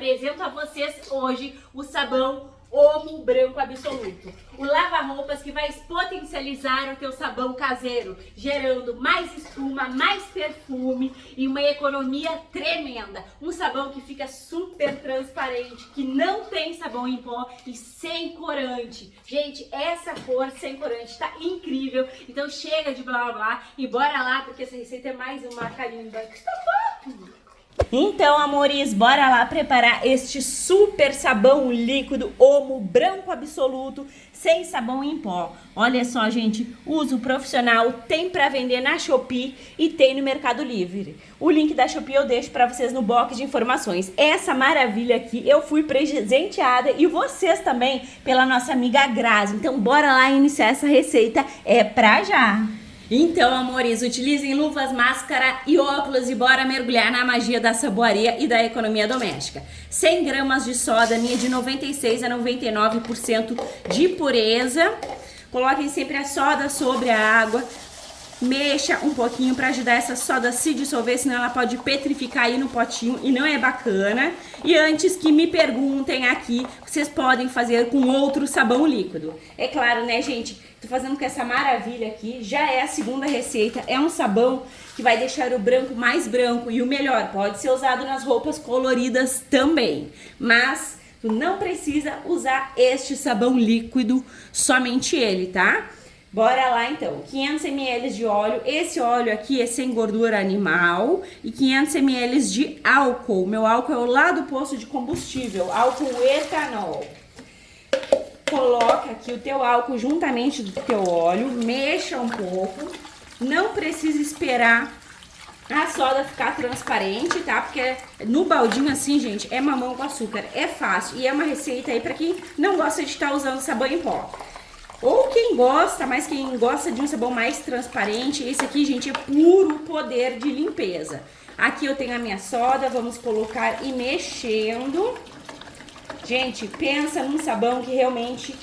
apresento a vocês hoje o sabão Omo Branco Absoluto. O lava-roupas que vai potencializar o teu sabão caseiro, gerando mais espuma, mais perfume e uma economia tremenda. Um sabão que fica super transparente, que não tem sabão em pó e sem corante. Gente, essa cor sem corante tá incrível. Então chega de blá blá blá e bora lá, porque essa receita é mais uma carimba. Então, amores, bora lá preparar este super sabão líquido Omo Branco Absoluto, sem sabão em pó. Olha só, gente, uso profissional, tem pra vender na Shopee e tem no Mercado Livre. O link da Shopee eu deixo pra vocês no box de informações. Essa maravilha aqui eu fui presenteada e vocês também pela nossa amiga Grazi. Então, bora lá iniciar essa receita, é pra já! Então, amores, utilizem luvas, máscara e óculos e bora mergulhar na magia da saboaria e da economia doméstica. 100 gramas de soda, minha de 96 a 99% de pureza. Coloquem sempre a soda sobre a água. Mexa um pouquinho para ajudar essa soda a se dissolver, senão ela pode petrificar aí no potinho e não é bacana. E antes que me perguntem aqui, vocês podem fazer com outro sabão líquido. É claro, né, gente? Tô fazendo com essa maravilha aqui, já é a segunda receita. É um sabão que vai deixar o branco mais branco e o melhor, pode ser usado nas roupas coloridas também. Mas tu não precisa usar este sabão líquido, somente ele, tá? Bora lá então, 500 ml de óleo, esse óleo aqui é sem gordura animal e 500 ml de álcool, meu álcool é o lá do posto de combustível, álcool etanol. Coloca aqui o teu álcool juntamente do teu óleo, mexa um pouco, não precisa esperar a soda ficar transparente, tá? Porque no baldinho assim, gente, é mamão com açúcar, é fácil e é uma receita aí pra quem não gosta de estar usando sabão em pó. Ou quem gosta, mas quem gosta de um sabão mais transparente, esse aqui, gente, é puro poder de limpeza. Aqui eu tenho a minha soda, vamos colocar e mexendo. Gente, pensa num sabão que realmente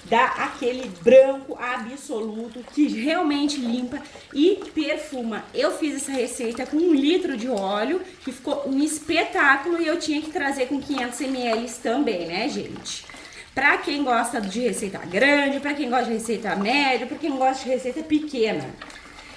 dá aquele branco absoluto, que realmente limpa e perfuma. Eu fiz essa receita com 1 litro de óleo, que ficou um espetáculo e eu tinha que trazer com 500 ml também, né, gente? Pra quem gosta de receita grande, pra quem gosta de receita média, pra quem gosta de receita pequena.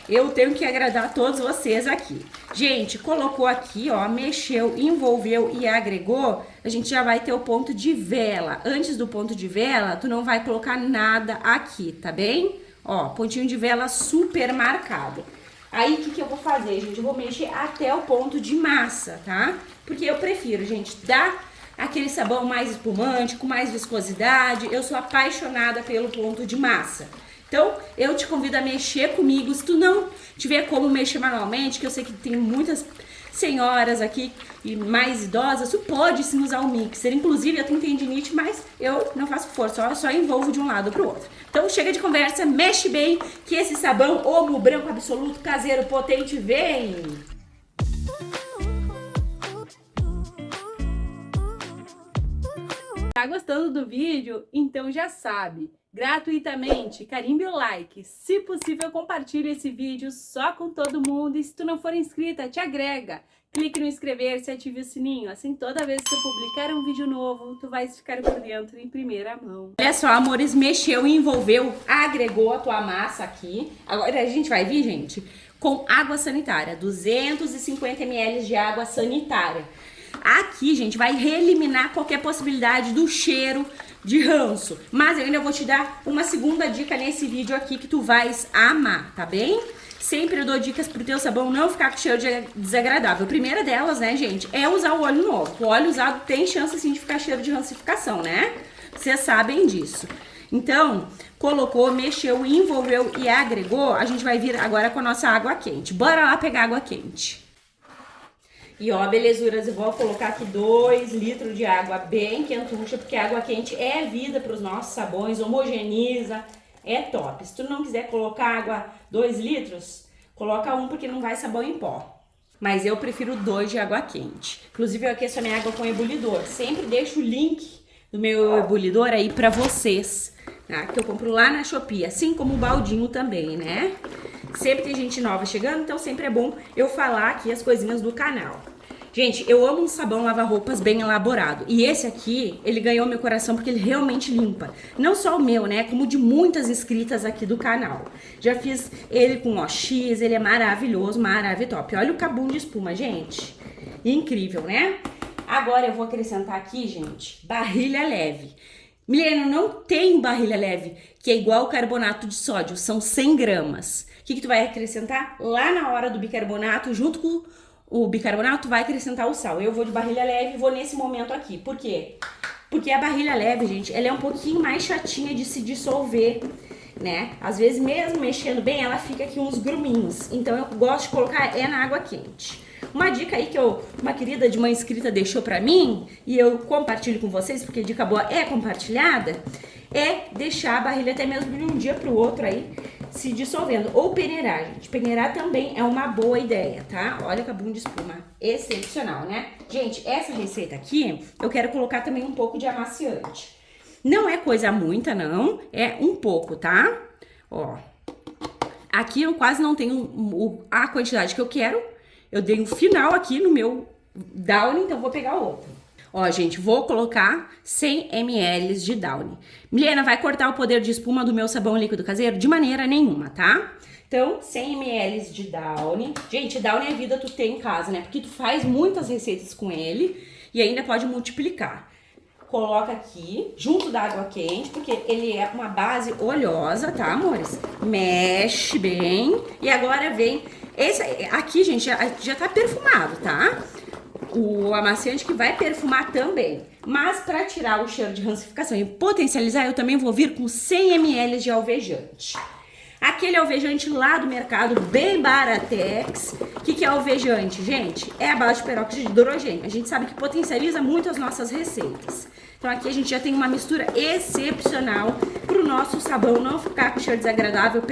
Eu tenho que agradar a todos vocês aqui. Gente, colocou aqui, ó, mexeu, envolveu e agregou, a gente já vai ter o ponto de vela. Antes do ponto de vela, tu não vai colocar nada aqui, tá bem? Ó, pontinho de vela super marcado. Aí, o que eu vou fazer, gente? Eu vou mexer até o ponto de massa, tá? Porque eu prefiro, gente, dar aquele sabão mais espumante, com mais viscosidade. Eu sou apaixonada pelo ponto de massa. Então, eu te convido a mexer comigo. Se tu não tiver como mexer manualmente, que eu sei que tem muitas senhoras aqui e mais idosas, tu pode sim usar o mixer. Inclusive, eu tenho tendinite, mas eu não faço força, eu só envolvo de um lado pro outro. Então, chega de conversa, mexe bem, que esse sabão Omo Branco Absoluto caseiro potente vem! Tá gostando do vídeo? Então já sabe, gratuitamente, carimbe o like, se possível compartilhe esse vídeo só com todo mundo e se tu não for inscrita, te agrega, clique no inscrever-se e ative o sininho, assim toda vez que eu publicar um vídeo novo, tu vais ficar por dentro em primeira mão. Olha só, amores, mexeu, envolveu, agregou a tua massa aqui, agora a gente vai vir, gente, com água sanitária, 250 ml de água sanitária. Aqui, gente, vai reeliminar qualquer possibilidade do cheiro de ranço. Mas eu ainda vou te dar uma segunda dica nesse vídeo aqui que tu vais amar, tá bem? Sempre eu dou dicas pro teu sabão não ficar com cheiro desagradável. A primeira delas, né, gente, é usar o óleo novo. O óleo usado tem chance, sim, de ficar cheiro de rancificação, né? Vocês sabem disso. Então, colocou, mexeu, envolveu e agregou, a gente vai vir agora com a nossa água quente. Bora lá pegar água quente. E ó, belezuras, eu vou colocar aqui 2 litros de água bem quentucha, porque a água quente é vida para os nossos sabões, homogeniza, é top. Se tu não quiser colocar água 2 litros, coloca 1 porque não vai sabão em pó. Mas eu prefiro 2 de água quente. Inclusive eu aqueço a minha água com ebulidor. Sempre deixo o link do meu ebulidor aí para vocês, tá? Que eu compro lá na Shopee, assim como o baldinho também, né? Sempre tem gente nova chegando, então sempre é bom eu falar aqui as coisinhas do canal. Gente, eu amo um sabão lava-roupas bem elaborado. E esse aqui, ele ganhou meu coração porque ele realmente limpa. Não só o meu, né? Como de muitas inscritas aqui do canal. Já fiz ele com OX, ele é maravilhoso, top. Olha o cabum de espuma, gente. Incrível, né? Agora eu vou acrescentar aqui, gente, barrilha leve. Milena, não tem barrilha leve, que é igual o carbonato de sódio, são 100 gramas. O que tu vai acrescentar? Lá na hora do bicarbonato, junto com o bicarbonato, vai acrescentar o sal. Eu vou de barrilha leve e vou nesse momento aqui. Por quê? Porque a barrilha leve, gente, ela é um pouquinho mais chatinha de se dissolver, né? Às vezes, mesmo mexendo bem, ela fica aqui uns gruminhos. Então, eu gosto de colocar na água quente. Uma dica aí que uma querida de uma inscrita deixou pra mim, e eu compartilho com vocês, porque dica boa é compartilhada, é deixar a barrilha até mesmo de um dia pro outro aí, se dissolvendo. Ou peneirar, gente. Peneirar também é uma boa ideia, tá? Olha o cabum de espuma. Excepcional, né? Gente, essa receita aqui, eu quero colocar também um pouco de amaciante. Não é coisa muita, não. É um pouco, tá? Ó. Aqui eu quase não tenho a quantidade que eu quero. Eu dei um final aqui no meu Downy, então vou pegar outro. Ó, gente, vou colocar 100 ml de Downy. Milena, vai cortar o poder de espuma do meu sabão líquido caseiro? De maneira nenhuma, tá? Então, 100 ml de Downy. Gente, Downy é vida tu ter em casa, né? Porque tu faz muitas receitas com ele e ainda pode multiplicar. Coloca aqui, junto da água quente, porque ele é uma base oleosa, tá, amores? Mexe bem. E agora vem... Esse aqui, gente, já tá perfumado, tá? O amaciante que vai perfumar também. Mas para tirar o cheiro de rancificação e potencializar, eu também vou vir com 100 ml de alvejante. Aquele alvejante lá do mercado, bem baratex. O que é alvejante, gente? É a base de peróxido de hidrogênio. A gente sabe que potencializa muito as nossas receitas. Então aqui a gente já tem uma mistura excepcional para o nosso sabão não ficar com cheiro desagradável,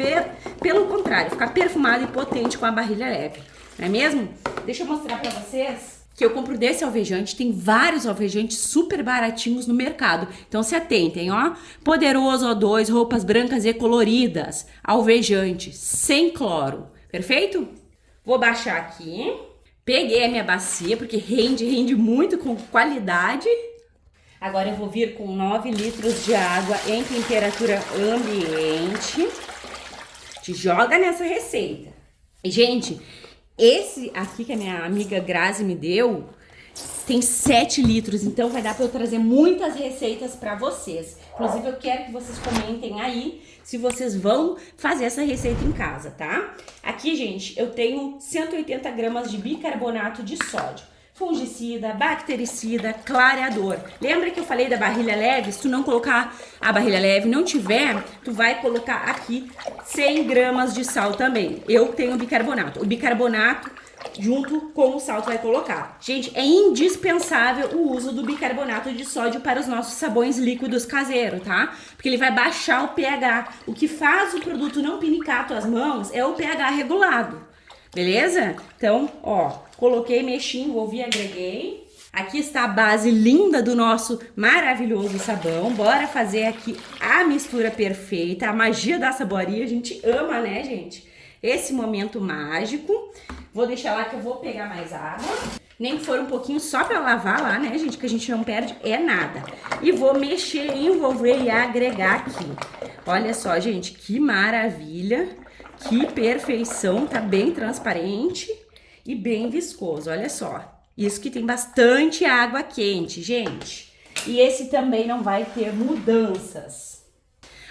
pelo contrário, ficar perfumado e potente com a barrilha leve. Não é mesmo? Deixa eu mostrar para vocês que eu compro desse alvejante. Tem vários alvejantes super baratinhos no mercado. Então se atentem, ó. Poderoso O2, roupas brancas e coloridas. Alvejante, sem cloro. Perfeito? Vou baixar aqui. Peguei a minha bacia, porque rende muito com qualidade. Agora eu vou vir com 9 litros de água em temperatura ambiente. Te joga nessa receita. E, gente, esse aqui que a minha amiga Grazi me deu tem 7 litros, então vai dar para eu trazer muitas receitas para vocês. Inclusive, eu quero que vocês comentem aí se vocês vão fazer essa receita em casa, tá? Aqui, gente, eu tenho 180 gramas de bicarbonato de sódio. Fungicida, bactericida, clareador. Lembra que eu falei da barrilha leve? Se tu não colocar a barrilha leve, não tiver, tu vai colocar aqui 100 gramas de sal também. Eu tenho bicarbonato. O bicarbonato junto com o sal tu vai colocar. Gente, é indispensável o uso do bicarbonato de sódio para os nossos sabões líquidos caseiros, tá? Porque ele vai baixar o pH. O que faz o produto não pinicar tuas mãos é o pH regulado. Beleza? Então, ó, coloquei, mexi, envolvi, agreguei. Aqui está a base linda do nosso maravilhoso sabão. Bora fazer aqui a mistura perfeita, a magia da saboaria. A gente ama, né, gente? Esse momento mágico. Vou deixar lá que eu vou pegar mais água. Nem que for um pouquinho só pra lavar lá, né, gente? Que a gente não perde é nada. E vou mexer, envolver e agregar aqui. Olha só, gente, que maravilha. Que perfeição, tá bem transparente e bem viscoso, olha só. Isso que tem bastante água quente, gente. E esse também não vai ter mudanças.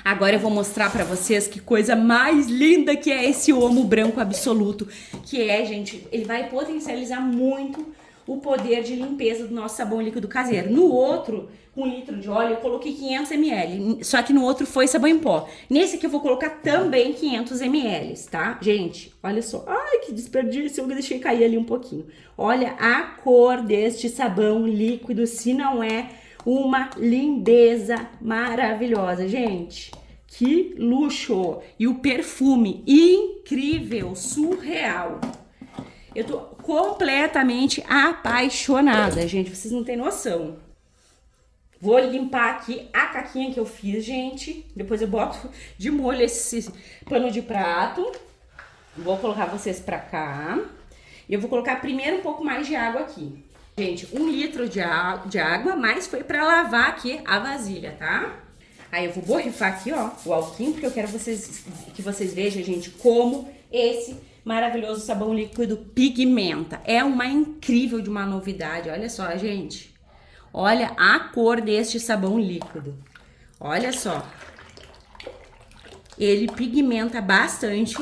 Agora eu vou mostrar pra vocês que coisa mais linda que é esse Omo Branco Absoluto. Que é, gente, ele vai potencializar muito o poder de limpeza do nosso sabão líquido caseiro. No outro, 1 litro de óleo, eu coloquei 500 ml, só que no outro foi sabão em pó. Nesse aqui eu vou colocar também 500 ml, tá? Gente, olha só. Ai, que desperdício, eu deixei cair ali um pouquinho. Olha a cor deste sabão líquido, se não é uma lindeza maravilhosa, gente. Que luxo! E o perfume incrível, surreal. Eu tô completamente apaixonada, gente. Vocês não têm noção. Vou limpar aqui a caquinha que eu fiz, gente. Depois eu boto de molho esse pano de prato. Vou colocar vocês pra cá. E eu vou colocar primeiro um pouco mais de água aqui. Gente, 1 litro de água, mas foi pra lavar aqui a vasilha, tá? Aí eu vou borrifar aqui, ó, o alquinho, porque eu quero que vocês vejam, gente, como esse maravilhoso sabão líquido pigmenta. É uma incrível de uma novidade, olha só, gente. Olha a cor deste sabão líquido. Olha só. Ele pigmenta bastante.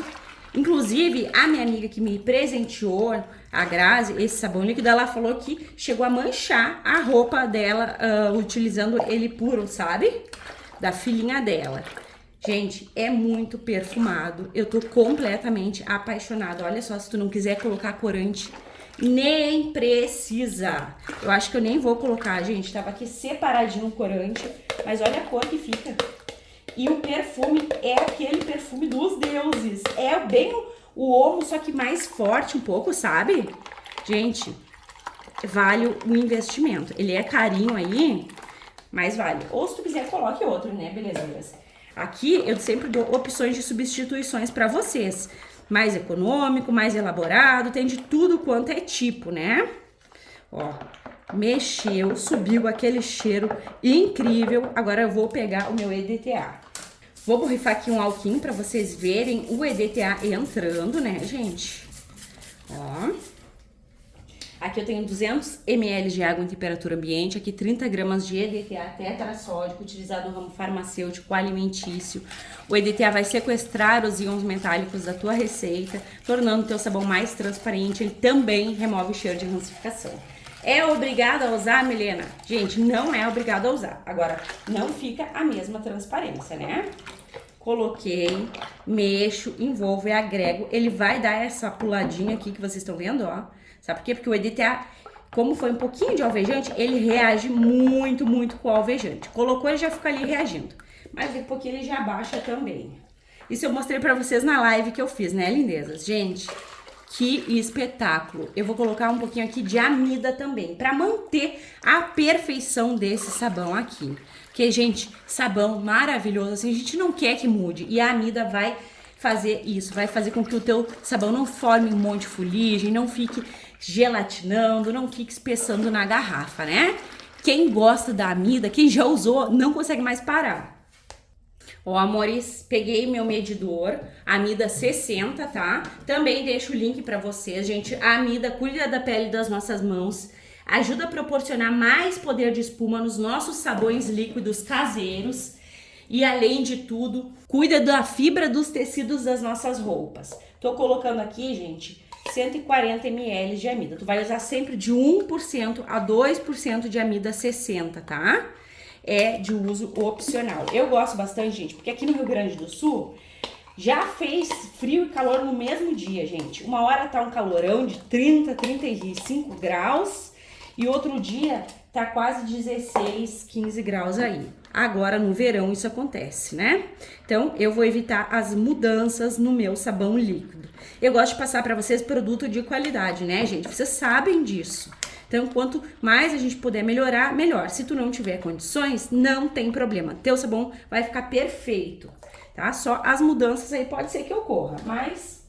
Inclusive, a minha amiga que me presenteou, a Grazi, esse sabão líquido, ela falou que chegou a manchar a roupa dela utilizando ele puro, sabe? Da filhinha dela. Gente, é muito perfumado. Eu tô completamente apaixonada. Olha só, se tu não quiser colocar corante, nem precisa. Eu acho que eu nem vou colocar, gente. Tava aqui separadinho o corante, mas olha a cor que fica. E o perfume é aquele perfume dos deuses. É bem o homo, só que mais forte um pouco, sabe? Gente, vale o investimento. Ele é carinho aí, mas vale. Ou se tu quiser, coloque outro, né, belezinhas? Aqui eu sempre dou opções de substituições pra vocês. Mais econômico, mais elaborado, tem de tudo quanto é tipo, né? Ó, mexeu, subiu aquele cheiro incrível. Agora eu vou pegar o meu EDTA. Vou borrifar aqui um alquinho pra vocês verem o EDTA entrando, né, gente? Ó. Aqui eu tenho 200 ml de água em temperatura ambiente, aqui 30 gramas de EDTA tetrassódico, utilizado no ramo farmacêutico alimentício. O EDTA vai sequestrar os íons metálicos da tua receita, tornando o teu sabão mais transparente. Ele também remove o cheiro de rancificação. É obrigado a usar, Milena? Gente, não é obrigado a usar. Agora, não fica a mesma transparência, né? Coloquei, mexo, envolvo e agrego. Ele vai dar essa puladinha aqui que vocês estão vendo, ó. Sabe por quê? Porque o EDTA, como foi um pouquinho de alvejante, ele reage muito, muito com o alvejante. Colocou, ele já fica ali reagindo. Mas daqui a pouquinho ele já baixa também. Isso eu mostrei pra vocês na live que eu fiz, né, lindezas? Gente, que espetáculo. Eu vou colocar um pouquinho aqui de amida também, pra manter a perfeição desse sabão aqui. Porque, gente, sabão maravilhoso, assim, a gente não quer que mude. E a amida vai fazer isso, vai fazer com que o teu sabão não forme um monte de fuligem, não fique gelatinando, não fique espessando na garrafa, né? Quem gosta da amida, quem já usou, não consegue mais parar. Ó, amores, peguei meu medidor, amida 60, tá? Também deixo o link pra vocês, gente. A amida cuida da pele das nossas mãos, ajuda a proporcionar mais poder de espuma nos nossos sabões líquidos caseiros e, além de tudo, cuida da fibra dos tecidos das nossas roupas. Tô colocando aqui, gente, 140 ml de amida. Tu vai usar sempre de 1% a 2% de amida 60, tá? É de uso opcional. Eu gosto bastante, gente, porque aqui no Rio Grande do Sul já fez frio e calor no mesmo dia, gente. Uma hora tá um calorão de 30, 35 graus e outro dia tá quase 16, 15 graus aí. Agora no verão isso acontece, né? Então eu vou evitar as mudanças no meu sabão líquido. Eu gosto de passar para vocês produto de qualidade, né, gente? Vocês sabem disso. Então, quanto mais a gente puder melhorar, melhor. Se tu não tiver condições, não tem problema. Teu sabão vai ficar perfeito, tá? Só as mudanças aí pode ser que ocorra, mas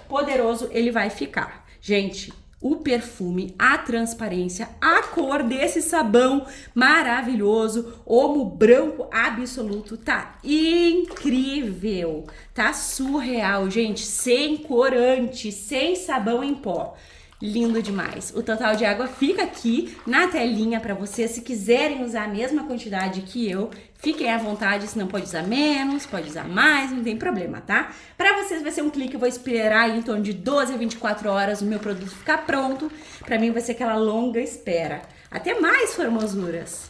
poderoso ele vai ficar. Gente, o perfume, a transparência, a cor desse sabão maravilhoso, homo branco absoluto, tá incrível, tá surreal, gente, sem corante, sem sabão em pó. Lindo demais. O total de água fica aqui na telinha para vocês. Se quiserem usar a mesma quantidade que eu, fiquem à vontade. Se não, pode usar menos, pode usar mais, não tem problema, tá? Para vocês vai ser um clique. Eu vou esperar aí em torno de 12 a 24 horas o meu produto ficar pronto. Para mim vai ser aquela longa espera. Até mais, formosuras!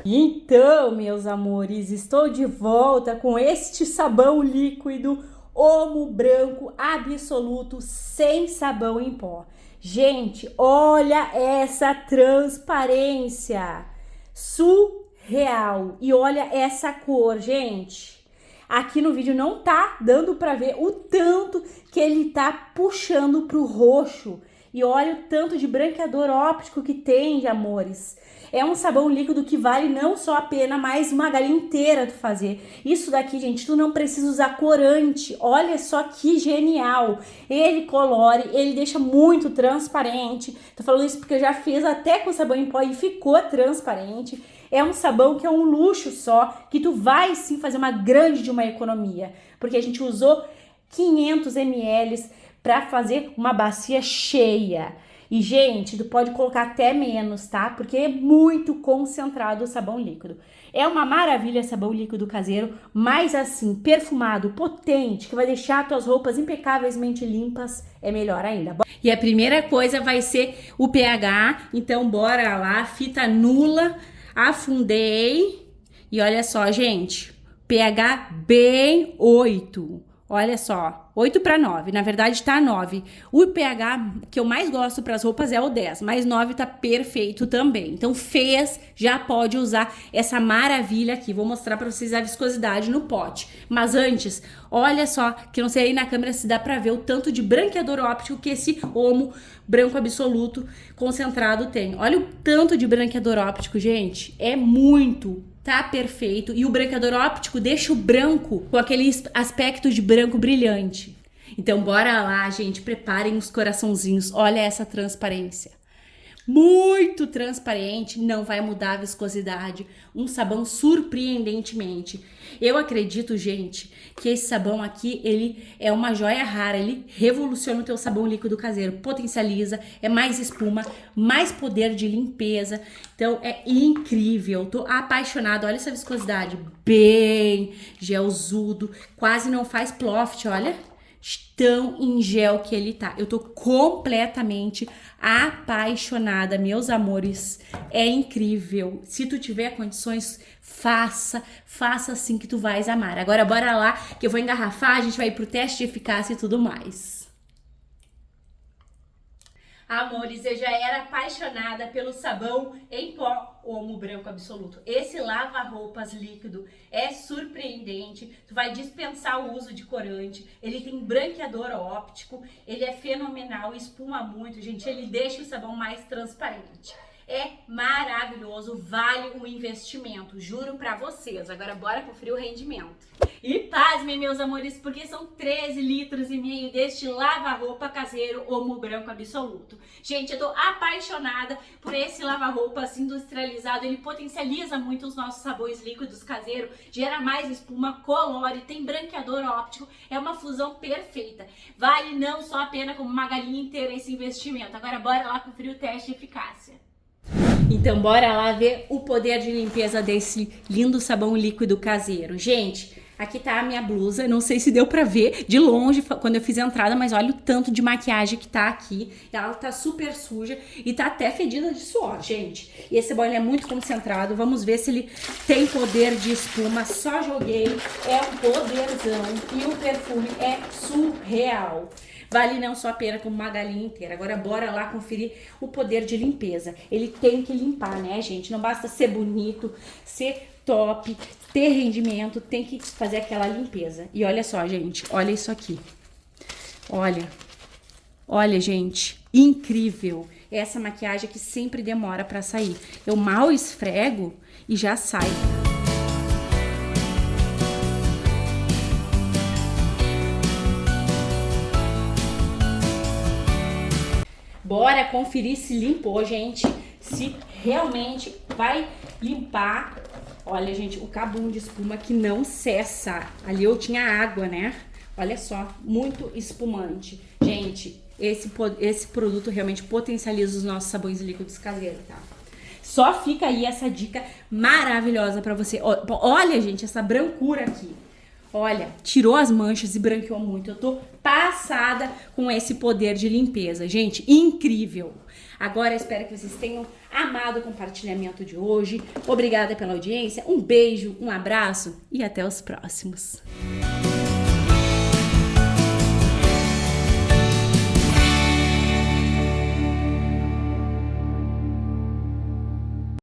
Então, meus amores, estou de volta com este sabão líquido homo branco absoluto, sem sabão em pó. Gente, olha essa transparência surreal. E olha essa cor, gente. Aqui no vídeo não tá dando pra ver o tanto que ele tá puxando pro roxo. E olha o tanto de branqueador óptico que tem, amores. É um sabão líquido que vale não só a pena, mas uma galinha inteira tu fazer. Isso daqui, gente, tu não precisa usar corante. Olha só que genial. Ele colore, ele deixa muito transparente. Tô falando isso porque eu já fiz até com sabão em pó e ficou transparente. É um sabão que é um luxo só, que tu vai sim fazer uma grande de uma economia. Porque a gente usou 500 ml para fazer uma bacia cheia. E, gente, tu pode colocar até menos, tá? Porque é muito concentrado o sabão líquido. É uma maravilha sabão líquido caseiro, mas assim, perfumado, potente, que vai deixar tuas roupas impecavelmente limpas, é melhor ainda. E a primeira coisa vai ser o pH, então bora lá, fita nula, afundei. E olha só, gente, pH bem 8. Olha só, 8 para 9, na verdade tá 9. O pH que eu mais gosto para as roupas é o 10, mas 9 tá perfeito também. Então fez, já pode usar essa maravilha aqui. Vou mostrar para vocês a viscosidade no pote. Mas antes, olha só, que não sei aí na câmera se dá para ver o tanto de branqueador óptico que esse Omo branco absoluto concentrado tem. Olha o tanto de branqueador óptico, gente, é muito. Tá perfeito. E o branqueador óptico deixa o branco com aquele aspecto de branco brilhante. Então, bora lá, gente. Preparem os coraçãozinhos. Olha essa transparência. Muito transparente, não vai mudar a viscosidade. Um sabão surpreendentemente. Eu acredito, gente, que esse sabão aqui, ele é uma joia rara. Ele revoluciona o teu sabão líquido caseiro. Potencializa, é mais espuma, mais poder de limpeza. Então, é incrível. Tô apaixonada. Olha essa viscosidade. Bem gelzudo. Quase não faz ploft, olha. Tão em gel que ele tá. Eu tô completamente apaixonada, meus amores. É incrível. Se tu tiver condições, faça assim que tu vais amar. Agora bora lá que eu vou engarrafar, a gente vai pro teste de eficácia e tudo mais. Amores, eu já era apaixonada pelo sabão em pó Omo Branco Absoluto. Esse lava-roupas líquido é surpreendente. Tu vai dispensar o uso de corante. Ele tem branqueador óptico. Ele é fenomenal, espuma muito, gente. Ele deixa o sabão mais transparente. É maravilhoso, vale o investimento, juro pra vocês. Agora bora conferir o rendimento. E pasmem, meus amores, porque são 13 litros e meio deste lava-roupa caseiro Omo Branco Absoluto. Gente, eu tô apaixonada por esse lava-roupas industrializado. Ele potencializa muito os nossos sabões líquidos caseiros, gera mais espuma, colore, tem branqueador óptico. É uma fusão perfeita. Vale não só a pena como uma galinha inteira esse investimento. Agora bora lá conferir o teste de eficácia. Então, bora lá ver o poder de limpeza desse lindo sabão líquido caseiro. Gente, aqui tá a minha blusa, não sei se deu pra ver de longe quando eu fiz a entrada, mas olha o tanto de maquiagem que tá aqui. Ela tá super suja e tá até fedida de suor, gente. E esse sabão é muito concentrado, vamos ver se ele tem poder de espuma. Só joguei, é um poderzão e o perfume é surreal. Vale não só a pena como uma galinha inteira. Agora bora lá conferir o poder de limpeza. Ele tem que limpar, né, gente? Não basta ser bonito, ser top, ter rendimento, tem que fazer aquela limpeza. E olha só, gente, olha isso aqui. Olha, gente, incrível. Essa maquiagem que sempre demora pra sair. Eu mal esfrego e já sai. Bora conferir se limpou, gente. Se realmente vai limpar. Olha, gente, o cabum de espuma que não cessa. Ali eu tinha água, né? Olha só, muito espumante. Gente, esse produto realmente potencializa os nossos sabões líquidos caseiros, tá? Só fica aí essa dica maravilhosa pra você. Olha, gente, essa brancura aqui. Olha, tirou as manchas e branqueou muito. Eu tô passada com esse poder de limpeza. Gente, incrível. Agora eu espero que vocês tenham amado o compartilhamento de hoje. Obrigada pela audiência. Um beijo, um abraço e até os próximos.